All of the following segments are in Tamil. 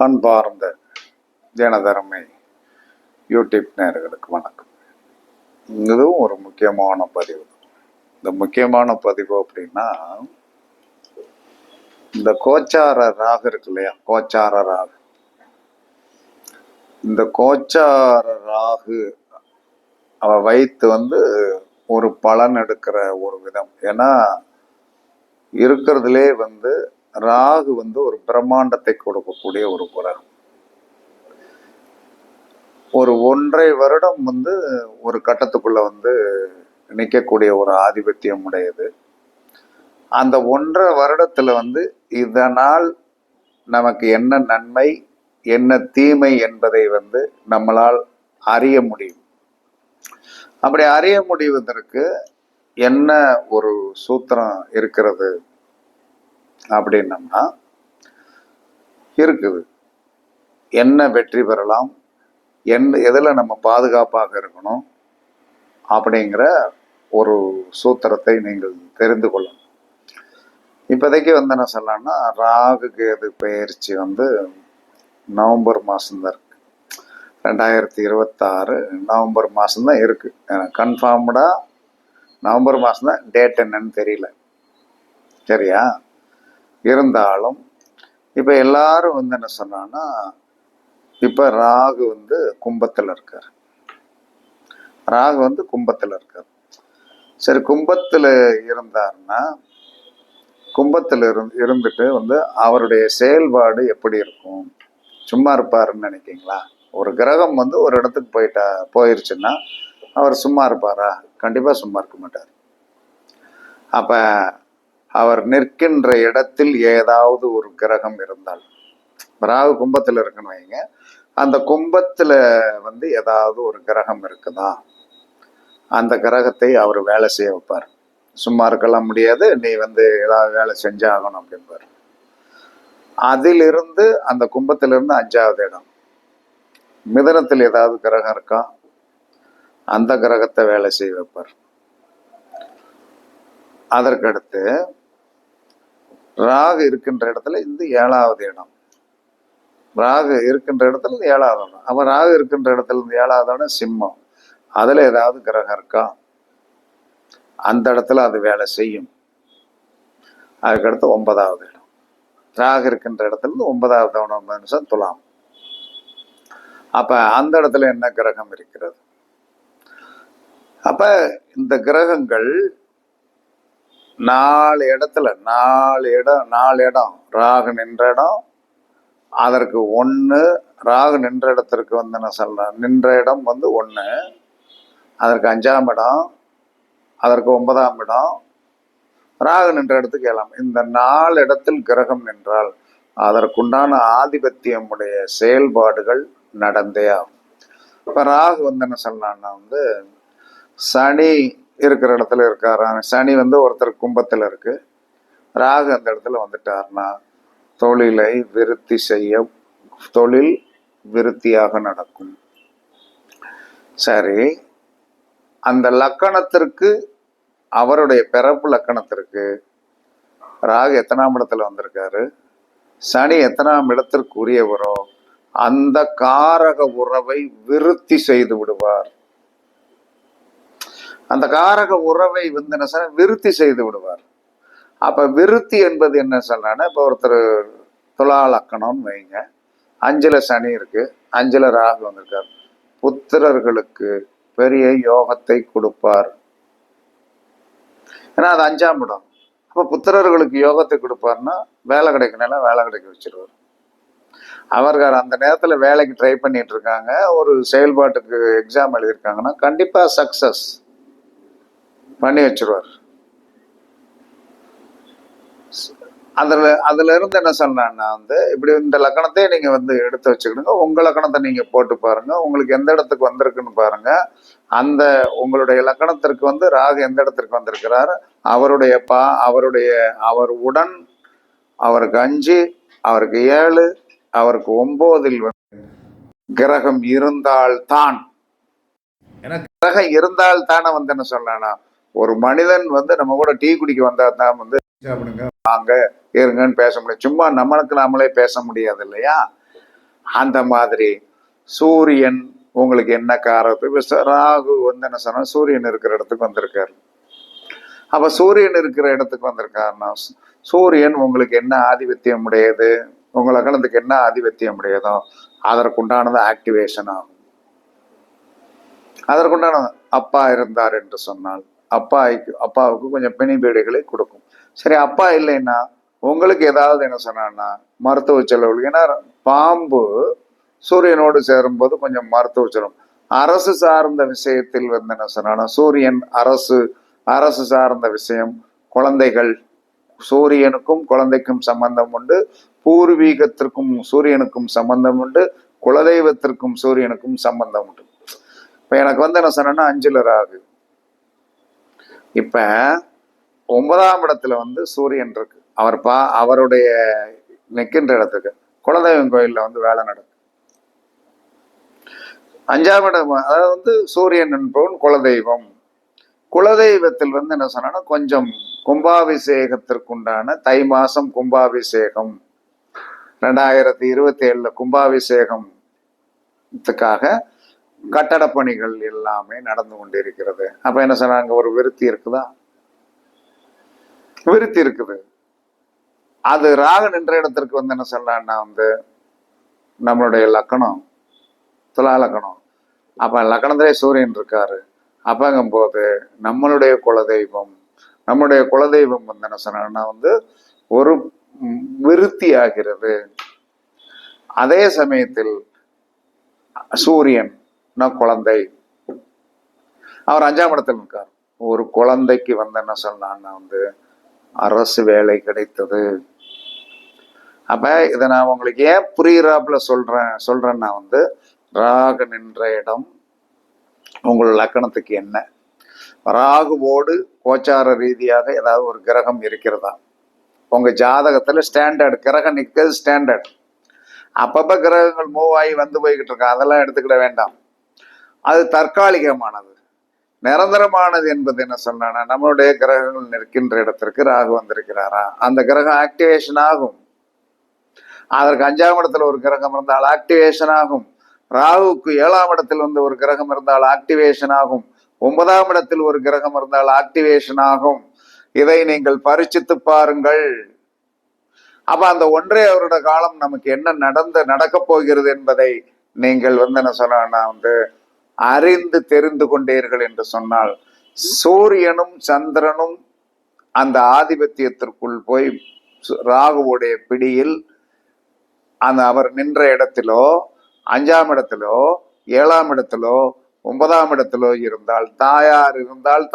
அன்பார்ந்த ஜனதர்மை யூடியூப் நேயர்களுக்கு வணக்கம். இதுவும் ஒரு முக்கியமான பதிவு. இந்த முக்கியமான பதிவு அப்படின்னா, இந்த கோச்சார ராகு இருக்கு இல்லையா, கோச்சார ராகு. இந்த கோச்சார ராகு அவ வைத்து ஒரு பலன் எடுக்கிற ஒரு விதம். ஏன்னா இருக்கிறதுலே ராகு ஒரு பிரம்மாண்டத்தை கொடுக்கக்கூடிய ஒரு கிரகம். ஒரு 1.5 வருடம் ஒரு கட்டத்துக்குள்ள நிற்கக்கூடிய ஒரு ஆதிபத்தியம் உடையது. அந்த 1.5 வருடத்துல இதனால் நமக்கு என்ன நன்மை என்ன தீமை என்பதை நம்மளால் அறிய முடியும். அப்படி அறிய முடிவதற்கு என்ன ஒரு சூத்திரம் இருக்கிறது அப்படின்னம்னா இருக்குது. என்ன வெற்றி பெறலாம், எதில் நம்ம பாதுகாப்பாக இருக்கணும் அப்படிங்கிற ஒரு சூத்திரத்தை நீங்கள் தெரிந்து கொள்ளணும். இப்போதைக்கு என்ன சொல்லலாம்னா, ராகு கேது பயிற்சி நவம்பர் மாதம்தான் இருக்கு. 2026 நவம்பர் மாதம்தான் இருக்கு. கன்ஃபார்ம்டா நவம்பர் மாதம்தான். டேட் என்னன்னு தெரியல. சரியா? இருந்தாலும் இப்போ எல்லாரும் என்ன சொன்னான்னா, இப்போ ராகு கும்பத்தில் இருக்கார். ராகு கும்பத்தில் இருக்கார். சரி, கும்பத்தில் இருந்தாருன்னா கும்பத்தில் இருந்துட்டு அவருடைய செயல்பாடு எப்படி இருக்கும்? சும்மா இருப்பாருன்னு நினைக்கிங்களா? ஒரு கிரகம் ஒரு இடத்துக்கு போயிருச்சுன்னா அவர் சும்மா இருப்பாரா? கண்டிப்பாக சும்மா இருக்க மாட்டார். அப்போ அவர் நிற்கின்ற இடத்தில் ஏதாவது ஒரு கிரகம் இருந்தால், ராகு கும்பத்தில் இருக்குன்னு வைங்க, அந்த கும்பத்தில் ஏதாவது ஒரு கிரகம் இருக்குதா, அந்த கிரகத்தை அவர் வேலை செய்ய வைப்பார். சும்மா இருக்கலாம் முடியாது, நீ ஏதாவது வேலை செஞ்சாகணும் அப்படின்பார். அதிலிருந்து அந்த கும்பத்திலிருந்து 5வது இடம் மிதனத்தில் ஏதாவது கிரகம் இருக்கா, அந்த கிரகத்தை வேலை செய்ய வைப்பார். அதற்கடுத்து ராகு இருக்கின்ற இடத்துல 7வது இடம், ராகு இருக்கின்ற இடத்துல 7வது இடம். அப்ப ராகு இருக்கின்ற இடத்துல 7வது இடம் சிம்மம். அதுல ஏதாவது கிரகம் இருக்கா, அந்த இடத்துல அது வேலை செய்யும். அதுக்கடுத்து 9வது இடம், ராகு இருக்கின்ற இடத்துல 9வது இடம் துலாம். அப்ப அந்த இடத்துல என்ன கிரகம் இருக்கிறது? அப்ப இந்த கிரகங்கள் 4 இடத்துல 4 இடம் ராகு நின்ற இடம், அதற்கு 1 ராகு நின்ற இடத்திற்கு என்ன சொல்றேன், நின்ற இடம் 1, அதற்கு 5ஆம் இடம், அதற்கு 9ஆம் இடம், ராகு நின்ற இடத்துக்கு 7ஆம். இந்த 4 இடத்தில் கிரகம் நின்றால் அதற்குண்டான ஆதிபத்தியமுடைய செயல்பாடுகள் நடந்தே ஆகும். இப்ப ராகு என்ன சொல்லலாம்னா, சனி இருக்கிற இடத்துல இருக்காரு. சனி ஒருத்தர் கும்பத்தில் இருக்கு, ராகு அந்த இடத்துல வந்துட்டார்னா தொழிலை விருத்தி செய்ய, தொழில் விருத்தியாக நடக்கும். சரி, அந்த லக்கணத்திற்கு, அவருடைய பிறப்பு லக்கணத்திற்கு ராகு எத்தனாம் இடத்துல வந்திருக்காரு, சனி எத்தனாம் இடத்திற்கு உரியவரோ அந்த காரக உறவை விருத்தி செய்து விடுவார். அந்த காரக உறவை விருத்தி செய்து விடுவார். அப்ப விருத்தி என்பது என்ன சொல்றான்னா, இப்ப ஒருத்தர் துலா லக்கணம்னு வைங்க, 5ல் சனி இருக்கு, 5ல் ராகு வந்திருக்கார், புத்திரர்களுக்கு பெரிய யோகத்தை கொடுப்பார். ஏன்னா அது 5ஆம் இடம். அப்ப புத்திரர்களுக்கு யோகத்தை கொடுப்பார்னா வேலை கிடைக்கணும், வேலை கிடைக்க வச்சிருவார். அவர்கள் அந்த நேரத்துல வேலைக்கு ட்ரை பண்ணிட்டு இருக்காங்க, ஒரு செயல்பாட்டுக்கு எக்ஸாம் எழுதியிருக்காங்கன்னா கண்டிப்பா சக்சஸ் பண்ணி வச்சிருவார். அதுல இருந்து என்ன சொன்னான்னா, இப்படி இந்த லக்கணத்தை நீங்க எடுத்து வச்சுக்கிடுங்க, உங்க லக்கணத்தை நீங்க போட்டு பாருங்க, உங்களுக்கு எந்த இடத்துக்கு வந்திருக்குன்னு பாருங்க. அந்த உங்களுடைய லக்கணத்திற்கு ராகு எந்த இடத்திற்கு வந்திருக்கிறார், அவர் உடன் அவருக்கு 5, அவருக்கு 7, அவருக்கு 9ல் கிரகம் இருந்தால்தான், எனக்கு கிரகம் இருந்தால்தானே என்ன சொல்லனா, ஒரு மனிதன் நம்ம கூட டீ குடிக்க வந்தா தான் வாங்க இருங்கன்னு பேச முடியும். சும்மா நம்மளுக்கு நாமளே பேச முடியாது இல்லையா? அந்த மாதிரி சூரியன் உங்களுக்கு என்ன காரகத்துக்கு, ராகு வந்து என்ன சொன்னா சூரியன் இருக்கிற இடத்துக்கு வந்திருக்காரு. அப்ப சூரியன் இருக்கிற இடத்துக்கு வந்திருக்காருன்னா சூரியன் உங்களுக்கு என்ன ஆதிபத்தியம் உடையது, உங்க லக்னத்துக்கு என்ன ஆதிபத்தியம் உடையதோ அதற்குண்டானது ஆக்டிவேஷன் ஆகும். அதற்குண்டான அப்பா இருந்தார் என்று சொன்னால் அப்பாவுக்கு கொஞ்சம் பிணிபீடுகளை கொடுக்கும். சரி, அப்பா இல்லைன்னா உங்களுக்கு ஏதாவது என்ன சொன்னா மருத்துவ செலவு. ஏன்னா பாம்பு சூரியனோடு சேரும்போது கொஞ்சம் மருத்துவ செலவு. அரசு சார்ந்த விஷயத்தில் வந்து என்ன சொன்னா சூரியன் அரசு சார்ந்த விஷயம், குழந்தைகள், சூரியனுக்கும் குழந்தைக்கும் சம்பந்தம் உண்டு, பூர்வீகத்திற்கும் சூரியனுக்கும் சம்பந்தம் உண்டு, குலதெய்வத்திற்கும் சூரியனுக்கும் சம்பந்தம் உண்டு. இப்ப எனக்கு வந்து என்ன சொன்னா 5ல் ராகு. இப்ப 9ஆம் இடத்துல வந்து சூரியன் இருக்கு. அவருடைய நிற்கின்ற இடத்துக்கு குலதெய்வம் கோயில்ல வந்து வேலை நடக்கும். 5ஆம் இடம் அதாவது வந்து சூரியன் என்பவன் குலதெய்வம். குலதெய்வத்தில் வந்து என்ன சொன்னா கொஞ்சம் கும்பாபிஷேகத்திற்குண்டான தை மாசம் கும்பாபிஷேகம் 2027 கும்பாபிஷேகத்துக்காக கட்டட பணிகள் எல்லாமே நடந்து கொண்டிருக்கிறது. அப்ப என்ன சொன்னாங்க, ஒரு விருத்தி இருக்குதா? விருத்தி இருக்குது. அது ராகு நின்ற இடத்திற்கு வந்து என்ன சொல்லலாம்னா வந்து நம்மளுடைய லக்கணம் துலா லக்கணம். அப்ப லக்கணத்திலே சூரியன் இருக்காரு. அப்பங்கும் போது நம்மளுடைய குலதெய்வம் வந்து என்ன சொன்னா வந்து ஒரு விருத்தி ஆகிறது. அதே சமயத்தில் சூரியன் குழந்தை, அவர் 5ஆம் இடத்தில் இருக்கார். ஒரு குழந்தைக்கு வந்து என்ன சொன்னான்னா வந்து அரசு வேலை கிடைத்தது. அப்ப இதை நான் உங்களுக்கு ஏன் புரியுறாப்புல சொல்றேன்னா வந்து ராகு நின்ற இடம் உங்கள் லக்கணத்துக்கு என்ன, ராகுவோடு கோச்சார ரீதியாக ஏதாவது ஒரு கிரகம் இருக்கிறதா, உங்க ஜாதகத்துல ஸ்டாண்டர்ட் கிரகம் நிற்கிறது ஸ்டாண்டர்ட். அப்பப்ப கிரகங்கள் மூவ் ஆகி வந்து போய்கிட்டு இருக்கா, அதெல்லாம் எடுத்துக்கிட வேண்டாம். அது தற்காலிகமானது. நிரந்தரமானது என்பது என்ன சொன்னா நம்மளுடைய கிரகங்கள் நிற்கின்ற இடத்திற்கு ராகு வந்திருக்கிறாரா, அந்த கிரகம் ஆக்டிவேஷன் ஆகும். அதற்கு 5ஆம் இடத்துல ஒரு கிரகம் இருந்தால் ஆக்டிவேஷன் ஆகும். ராகுக்கு 7ஆம் இடத்தில் வந்து ஒரு கிரகம் இருந்தால் ஆக்டிவேஷன் ஆகும். 9ஆம் இடத்தில் ஒரு கிரகம் இருந்தால் ஆக்டிவேஷன் ஆகும். இதை நீங்கள் பரிசித்து பாருங்கள். அப்ப அந்த 1.5 வருட காலம் நமக்கு என்ன நடக்கப் போகிறது என்பதை நீங்கள் வந்து என்ன சொன்னா வந்து அறிந்து தெரிந்து கொண்டீர்கள் என்று சொன்னால், சூரியனும் சந்திரனும் அந்த ஆதிபத்தியத்திற்குள் போய் ராகுவுடைய பிடியில் அவர் நின்ற இடத்திலோ 5ஆம் இடத்திலோ 7ஆம் இடத்திலோ 9ஆம் இடத்திலோ இருந்தால்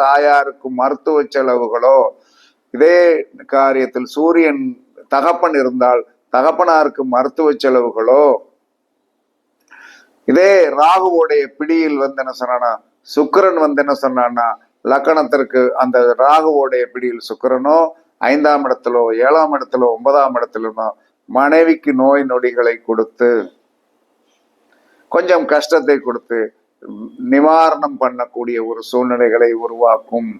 தாயாருக்கு மருத்துவ செலவுகளோ, இதே காரியத்தில் சூரியன் தகப்பன் இருந்தால் தகப்பனாருக்கு மருத்துவ செலவுகளோ, இதே ராகுவோடைய பிடியில் வந்து என்ன சொன்னா சுக்கிரன் வந்து என்ன சொன்னா லக்கணத்திற்கு அந்த ராகுவோடைய பிடியில் சுக்கிரனோ 5ஆம் இடத்திலோ 7ஆம் இடத்திலோ 9ஆம் இடத்திலோ மனைவிக்கு நோய் நொடிகளை கொடுத்து கொஞ்சம் கஷ்டத்தை கொடுத்து நிவாரணம் பண்ணக்கூடிய ஒரு சூழ்நிலைகளை உருவாக்கும்.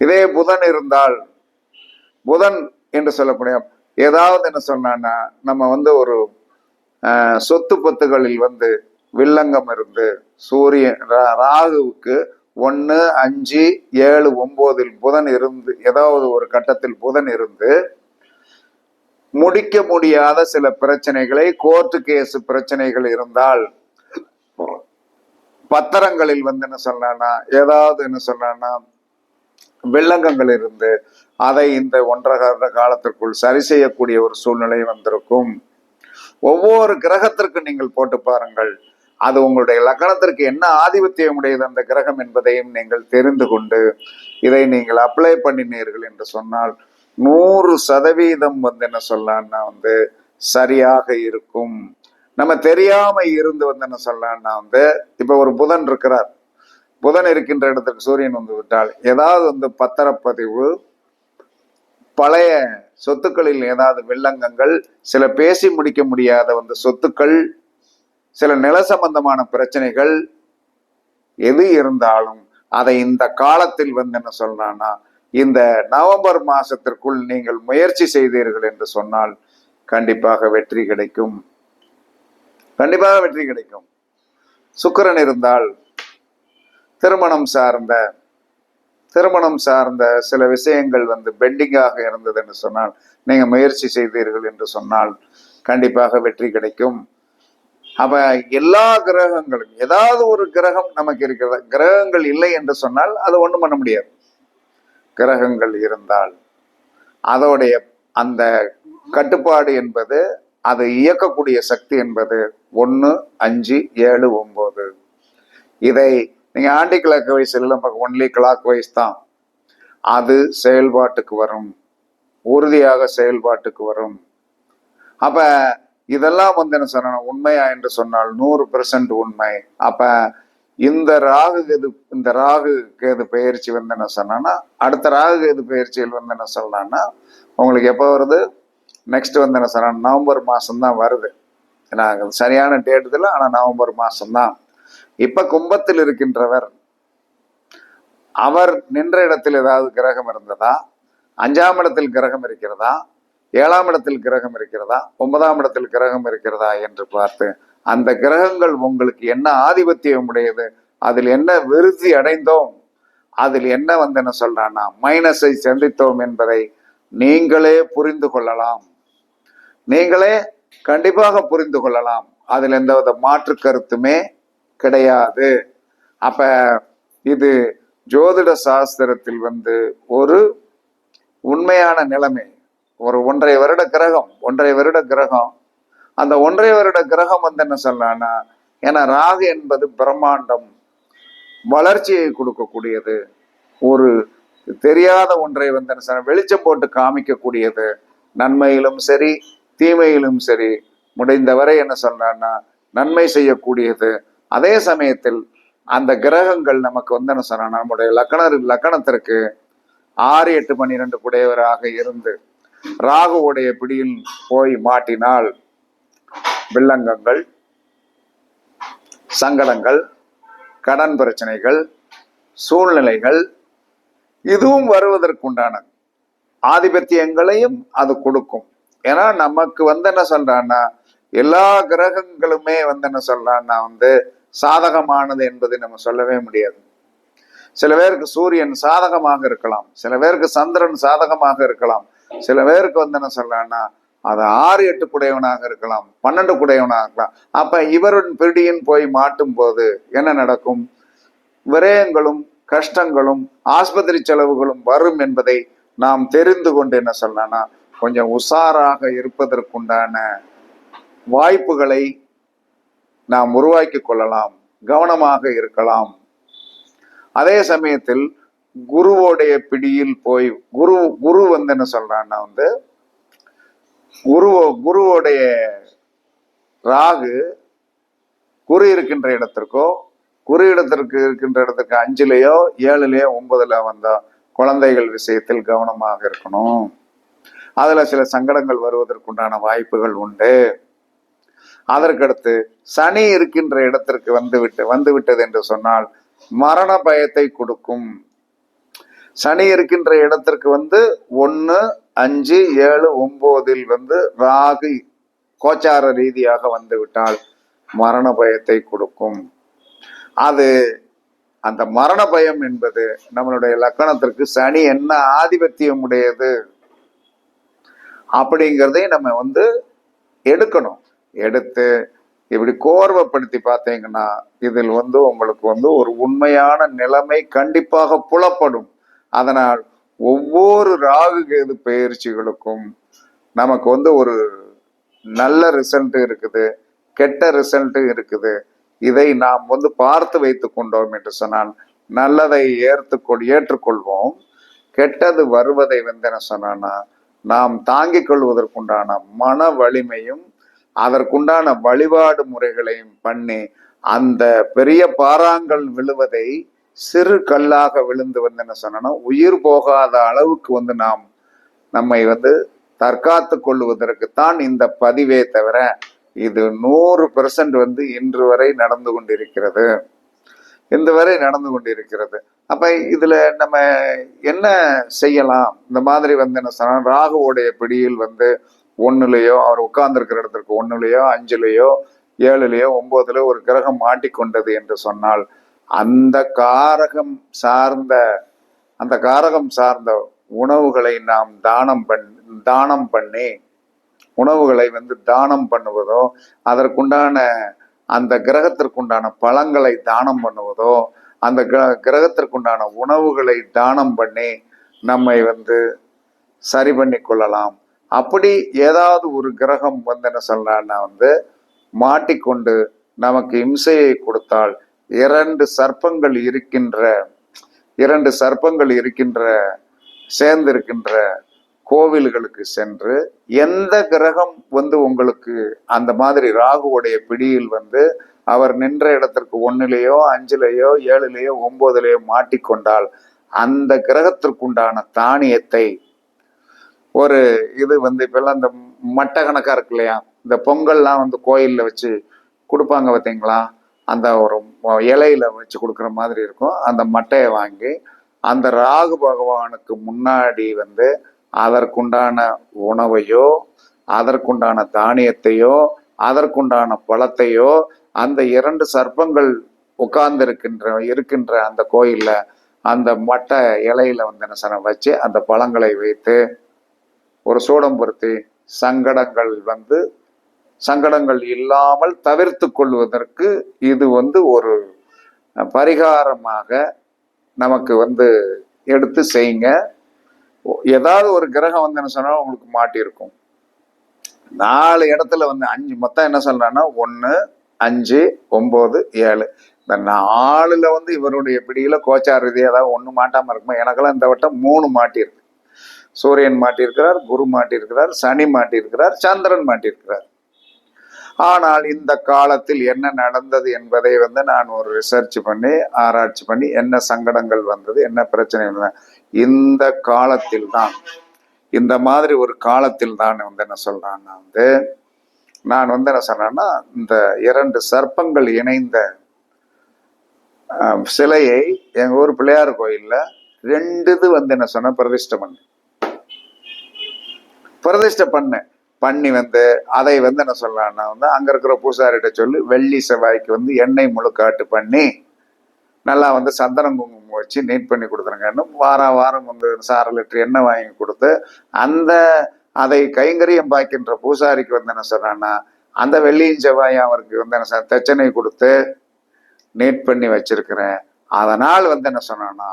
இதே புதன் இருந்தால், புதன் என்று சொல்லக்கூடிய ஏதாவது என்ன சொன்னா நம்ம வந்து ஒரு சொத்து பத்துகளில் வந்து வில்லங்கம் இருந்து சூரியன் ராகுவுக்கு 1, 5, 7, 9 புதன் இருந்து ஏதாவது ஒரு கட்டத்தில் புதன் இருந்து முடிக்க முடியாத சில பிரச்சனைகளை, கோர்ட்டு கேஸ் பிரச்சனைகள் இருந்தால், பத்திரங்களில் வந்து என்ன சொன்னா ஏதாவது என்ன சொன்னா வில்லங்கங்கள் இருந்து அதை இந்த 1.5 வருட காலத்திற்குள் சரி செய்யக்கூடிய ஒரு சூழ்நிலை வந்திருக்கும். ஒவ்வொரு கிரகத்திற்கு நீங்கள் போட்டு பாருங்கள், அது உங்களுடைய லக்னத்திற்கு என்ன ஆதிபத்தியம் உடையது அந்த கிரகம் என்பதையும் நீங்கள் தெரிந்து கொண்டு இதை நீங்கள் அப்ளை பண்ணினீர்கள் என்று சொன்னால் 100% வந்து என்ன சொல்லலாம்னா வந்து சரியாக இருக்கும். நம்ம தெரியாம இருந்து வந்து என்ன சொல்லலாம்னா வந்து இப்ப ஒரு புதன் இருக்கிறார், புதன் இருக்கின்ற இடத்துக்கு சூரியன் வந்து விட்டால் ஏதாவது வந்து பத்திரப்பதிவு, பழைய சொத்துக்களில் ஏதாவது வில்லங்கங்கள், சில பேசி முடிக்க முடியாத வந்து சொத்துக்கள், சில நில சம்பந்தமான பிரச்சனைகள் எது இருந்தாலும் அதை இந்த காலத்தில் வந்து என்ன சொல்லலாம்னா இந்த நவம்பர் மாசத்திற்குள் நீங்கள் முயற்சி செய்தீர்கள் என்று சொன்னால் கண்டிப்பாக வெற்றி கிடைக்கும். கண்டிப்பாக வெற்றி கிடைக்கும். சுக்கிரன் இருந்தால் திருமணம் சார்ந்த சில விஷயங்கள் பெண்டிங்காக இருந்தது என்று சொன்னால், நீங்க முயற்சி செய்தீர்கள் என்று சொன்னால் கண்டிப்பாக வெற்றி கிடைக்கும். அப்ப எல்லா கிரகங்களும், ஏதாவது ஒரு கிரகம் நமக்கு இருக்கிறது. கிரகங்கள் இல்லை என்று சொன்னால் அது ஒண்ணும் பண்ண முடியாது. கிரகங்கள் இருந்தால் அதோடைய அந்த கட்டுப்பாடு என்பது, அது இயக்கக்கூடிய சக்தி என்பது 1, 5, 7, 9. இதை நீங்க ஆன்டி கிளாக் வைஸ் எல்லாம் ஒன்லி கிளாக் வைஸ் தான். அது செயல்பாட்டுக்கு வரும், உறுதியாக செயல்பாட்டுக்கு வரும். அப்ப இதெல்லாம் என்ன சொன்ன உண்மையா என்று சொன்னால் 100% உண்மை. அப்ப இந்த ராகு கேது பயிற்சி என்ன சொன்னா, அடுத்த ராகு கேது பயிற்சியில் என்ன சொல்லலாம்னா, உங்களுக்கு எப்போ வருது, நெக்ஸ்ட் என்ன சொன்னா நவம்பர் மாசம்தான் வருது. சரியான டேட் இல்லை, ஆனா நவம்பர் மாசம்தான். இப்ப கும்பத்தில் இருக்கின்றவர், அவர் நின்ற இடத்தில் ஏதாவது கிரகம் இருந்ததா, 5ஆம் இடத்தில் கிரகம் இருக்கிறதா, 7ஆம் இடத்தில் கிரகம் இருக்கிறதா, 9ஆம் இடத்தில் கிரகம் இருக்கிறதா என்று பார்த்து, அந்த கிரகங்கள் உங்களுக்கு என்ன ஆதிபத்தியம் உடையது, அதில் என்ன விருத்தி அடைந்தோம், அதில் என்ன என்ன சொல்றான்னா மைனஸை சந்தித்தோம் என்பதை நீங்களே புரிந்து கொள்ளலாம். நீங்களே கண்டிப்பாக புரிந்து கொள்ளலாம். அதில் எந்தவித மாற்று கருத்துமே கிடையாது. அப்ப இது ஜோதிட சாஸ்திரத்தில் ஒரு உண்மையான நிலைமை. ஒரு 1.5 வருட கிரகம், அந்த 1.5 வருட கிரகம் என்ன சொல்லலாம்னா, ஏன்னா ராகு என்பது பிரம்மாண்டம், வளர்ச்சியை கொடுக்கக்கூடியது, ஒரு தெரியாத ஒன்றை வெளிச்சம் போட்டு காமிக்கக்கூடியது, நன்மையிலும் சரி தீமையிலும் சரி முடிந்தவரை என்ன சொல்றான்னா நன்மை செய்யக்கூடியது. அதே சமயத்தில் அந்த கிரகங்கள் நமக்கு என்ன சொன்னா, நம்முடைய லக்கணத்திற்கு 6, 8, 12 கூடையவராக இருந்து ராகுவுடைய பிடியில் போய் மாட்டினால் வில்லங்கங்கள், சங்கடங்கள், கடன் பிரச்சனைகள், சூழ்நிலைகள் இதுவும் வருவதற்குண்டான ஆதிபத்தியங்களையும் அது கொடுக்கும். ஏன்னா நமக்கு என்ன சொல்றான்னா, எல்லா கிரகங்களுமே என்ன சொல்றான்னா சாதகமானது என்பதை நம்ம சொல்லவே முடியாது. சில பேருக்கு சூரியன் சாதகமாக இருக்கலாம், சில பேருக்கு சந்திரன் சாதகமாக இருக்கலாம், சில பேருக்கு என்ன சொல்றான்னா அது 6, 8 குடையவனாக இருக்கலாம், 12 குடையவனாக இருக்கலாம். அப்ப இவரின் பிடியின் போய் மாட்டும் போது என்ன நடக்கும், விரயங்களும் கஷ்டங்களும் ஆஸ்பத்திரி செலவுகளும் வரும் என்பதை நாம் தெரிந்து கொண்டு என்ன சொல்லலாம்னா கொஞ்சம் உஷாராக இருப்பதற்குண்டான வாய்ப்புகளை நாம் உருவாக்கி கொள்ளலாம், கவனமாக இருக்கலாம். அதே சமயத்தில் குருவோடைய பிடியில் போய் குரு என்ன சொல்றான்னா குருவோடைய ராகு குரு இருக்கின்ற இடத்திற்கோ, குரு இடத்திற்கு இருக்கின்ற இடத்துக்கு 5லயோ 7லயோ 9ல வந்தா குழந்தைகள் விஷயத்தில் கவனமாக இருக்கணும். அதுல சில சங்கடங்கள் வருவதற்குண்டான வாய்ப்புகள் உண்டு. அதற்கடுத்து சனி இருக்கின்ற இடத்திற்கு வந்துவிட்டது என்று சொன்னால் மரண பயத்தை கொடுக்கும். சனி இருக்கின்ற இடத்திற்கு 1, 5, 7, 9 ராகு கோச்சார ரீதியாக வந்துவிட்டால் மரண பயத்தை கொடுக்கும். அது அந்த மரண பயம் என்பது நம்மளுடைய லக்கணத்திற்கு சனி என்ன ஆதிபத்தியம் உடையது அப்படிங்கிறதை நம்ம எடுக்கணும். எடுத்து இப்படி கோர்வைப்படுத்தி பார்த்தீங்கன்னா இதில் உங்களுக்கு ஒரு உண்மையான நிலைமை கண்டிப்பாக புலப்படும். அதனால் ஒவ்வொரு ராகு கேது பயிற்சிகளுக்கும் நமக்கு ஒரு நல்ல ரிசல்ட் இருக்குது, கெட்ட ரிசல்ட் இருக்குது. இதை நாம் பார்த்து வைத்து கொண்டோம் என்று சொன்னால் நல்லதை ஏற்றுக்கொள்வோம். கெட்டது வருவதை என்ன சொன்னா நாம் தாங்கிக் கொள்வதற்குண்டான மன வலிமையும் அதற்குண்டான வழிபாடு முறைகளையும் பண்ணி அந்த பெரிய பாறாங்கல் விழுவதை சிறு கல்லாக விழுந்து என்ன சொன்னா உயிர் போகாத அளவுக்கு நாம் நம்மை தற்காத்து கொள்வதற்குத்தான் இந்த பதிவே தவிர இது 100% இன்று வரை நடந்து கொண்டிருக்கிறது. அப்ப இதுல நம்ம என்ன செய்யலாம், இந்த மாதிரி என்ன சொன்னா ராகுவோடைய பிடியில் 1லயோ அவர் உட்கார்ந்து இருக்கிற இடத்திற்கு 1லயோ 5லயோ 7லயோ 9லயோ ஒரு கிரகம் மாட்டிக்கொண்டது என்று சொன்னால் அந்த காரகம் சார்ந்த உணவுகளை நாம் தானம் பண்ணி உணவுகளை தானம் பண்ணுவதோ, அதற்குண்டான அந்த கிரகத்திற்குண்டான பழங்களை தானம் பண்ணுவதோ, அந்த கிரகத்திற்குண்டான உணவுகளை தானம் பண்ணி நம்மை சரி பண்ணி கொள்ளலாம். அப்படி ஏதாவது ஒரு கிரகம் என்ன சொல்றான்னா மாட்டிக்கொண்டு நமக்கு இம்சையை கொடுத்தால் இரண்டு சர்ப்பங்கள் இருக்கின்ற சேர்ந்திருக்கின்ற கோவில்களுக்கு சென்று எந்த கிரகம் உங்களுக்கு அந்த மாதிரி ராகுவுடைய பிடியில் அவர் நின்ற இடத்திற்கு 1லயோ 5லயோ 7லயோ 9லயோ மாட்டிக்கொண்டால் அந்த கிரகத்திற்குண்டான தானியத்தை ஒரு இது இப்பெல்லாம் இந்த மட்டை கணக்கா இருக்கு இல்லையா, இந்த பொங்கல்லாம் கோயில்ல வச்சு கொடுப்பாங்க பார்த்தீங்களா, அந்த ஒரு இலையில வச்சு கொடுக்குற மாதிரி இருக்கும். அந்த மட்டையை வாங்கி அந்த ராகு பகவானுக்கு முன்னாடி அதற்குண்டான உணவையோ, அதற்குண்டான தானியத்தையோ, அதற்குண்டான பழத்தையோ அந்த 2 சர்ப்பங்கள் உட்கார்ந்து இருக்கின்ற அந்த கோயில்ல அந்த மட்டை இலையில வச்சு அந்த பழங்களை வைத்து ஒரு சூடம் பொருத்தி சங்கடங்கள் இல்லாமல் தவிர்த்து கொள்வதற்கு இது ஒரு பரிகாரமாக நமக்கு எடுத்து செய்யுங்க. ஏதாவது ஒரு கிரகம் என்ன உங்களுக்கு மாட்டியிருக்கும். 4 இடத்துல 5 மொத்தம் என்ன சொல்றான்னா 1, 5, 9, 7 இந்த 4ல இவருடைய பிடியில கோச்சார ரீதியாக ஏதாவது 1 மாட்டாம இருக்குமா? எனக்கெல்லாம் இந்த வட்டம் 3 மாட்டியிருக்கு. சூரியன் மாட்டியிருக்கிறார், குரு மாட்டியிருக்கிறார், சனி மாட்டியிருக்கிறார், சந்திரன் மாட்டியிருக்கிறார். ஆனால் இந்த காலத்தில் என்ன நடந்தது என்பதை நான் ஒரு ரிசர்ச் பண்ணி ஆராய்ச்சி பண்ணி என்ன சங்கடங்கள் வந்தது, என்ன பிரச்சனை வந்தது, இந்த காலத்தில் தான், இந்த மாதிரி ஒரு காலத்தில் தான் என்ன சொல்றான்னா நான் என்ன சொன்னேன்னா இந்த 2 சர்ப்பங்கள் இணைந்த சிலையை எங்க ஊர் பிள்ளையார் கோயில்ல 2 இது என்ன சொன்ன பிரதிஷ்டை பண்ணி அதை என்ன சொல்லலாம்னா அங்க இருக்கிற பூசாரிட்ட சொல்லி வெள்ளி செவ்வாய்க்கு எண்ணெய் முழுக்காட்டு பண்ணி நல்லா சந்தனம் குங்குமம் வச்சு நீட் பண்ணி கொடுத்துருங்கன்னு வாரம் சார லிட்டர் எண்ணெய் வாங்கி கொடுத்து அதை கைங்கரியம் பாய்க்கின்ற பூசாரிக்கு என்ன சொல்றான்னா அந்த வெள்ளியும் செவ்வாயும் அவருக்கு என்ன தட்சணை கொடுத்து நீட் பண்ணி வச்சிருக்கிறேன். அதனால் என்ன சொன்னா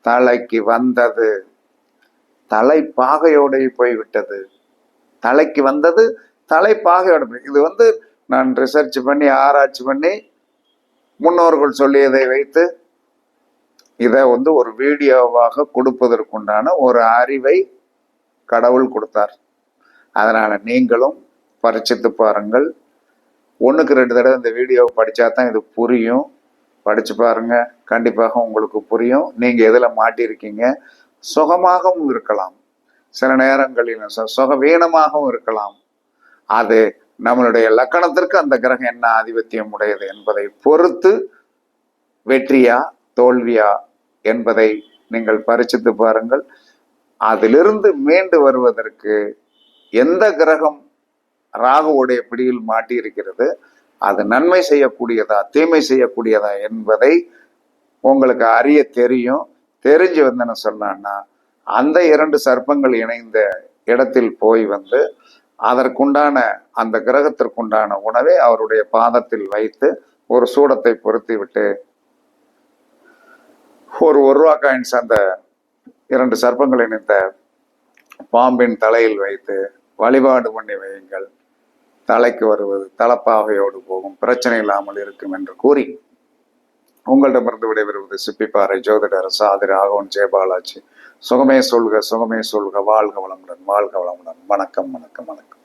தலைக்கு வந்தது தலைப்பாகையோட போய்விட்டது. தலைக்கு வந்தது தலைப்பாகையோட இது நான் ரிசர்ச் பண்ணி ஆராய்ச்சி பண்ணி முன்னோர்கள் சொல்லியதை வைத்து இதை ஒரு வீடியோவாக கொடுப்பதற்குண்டான ஒரு அறிவை கடவுள் கொடுத்தார். அதனால நீங்களும் பரிச்சித்து பாருங்கள். 1க்கு 2 தடவை இந்த வீடியோவை படிச்சா தான் இது புரியும். படிச்சு பாருங்க, கண்டிப்பாக உங்களுக்கு புரியும். நீங்க எதுல மாட்டியிருக்கீங்க. சுகமாகவும் இருக்கலாம், சில நேரங்களில் சுகவீனமாகவும் இருக்கலாம். அது நம்மளுடைய லக்கணத்திற்கு அந்த கிரகம் என்ன ஆதிபத்தியம் உடையது என்பதை பொறுத்து வெற்றியா தோல்வியா என்பதை நீங்கள் பரிசித்து பாருங்கள். அதிலிருந்து மீண்டு வருவதற்கு எந்த கிரகம் ராகுவுடைய பிடியில் மாட்டி இருக்கிறது, அது நன்மை செய்யக்கூடியதா தீமை செய்யக்கூடியதா என்பதை உங்களுக்கு அறிய தெரியும். தெரிஞ்சு என்ன சொன்னான்னா அந்த 2 சர்ப்பங்கள் இணைந்த இடத்தில் போய் அதற்குண்டான அந்த கிரகத்திற்குண்டான உணவை அவருடைய பாதத்தில் வைத்து ஒரு சூடத்தை பொருத்தி விட்டு ஒரு ரூபா காயின்ஸ் அந்த 2 சர்ப்பங்கள் இணைந்த பாம்பின் தலையில் வைத்து வழிபாடு பண்ணி வையுங்கள். தலைக்கு வருவது தலப்பாகையோடு போகும், பிரச்சனை இல்லாமல் இருக்கும் என்று கூறி உங்களிடமிருந்து விடைபெறுவது சிப்பிப்பாறை ஜோதிடர் சாதிர ஆகவன் ஜெயபாலாஜி. சுகமே சொல்க, சுகமே சொல்க. வாழ்க வளமுடன், வாழ்க வளமுடன். வணக்கம், வணக்கம், வணக்கம்.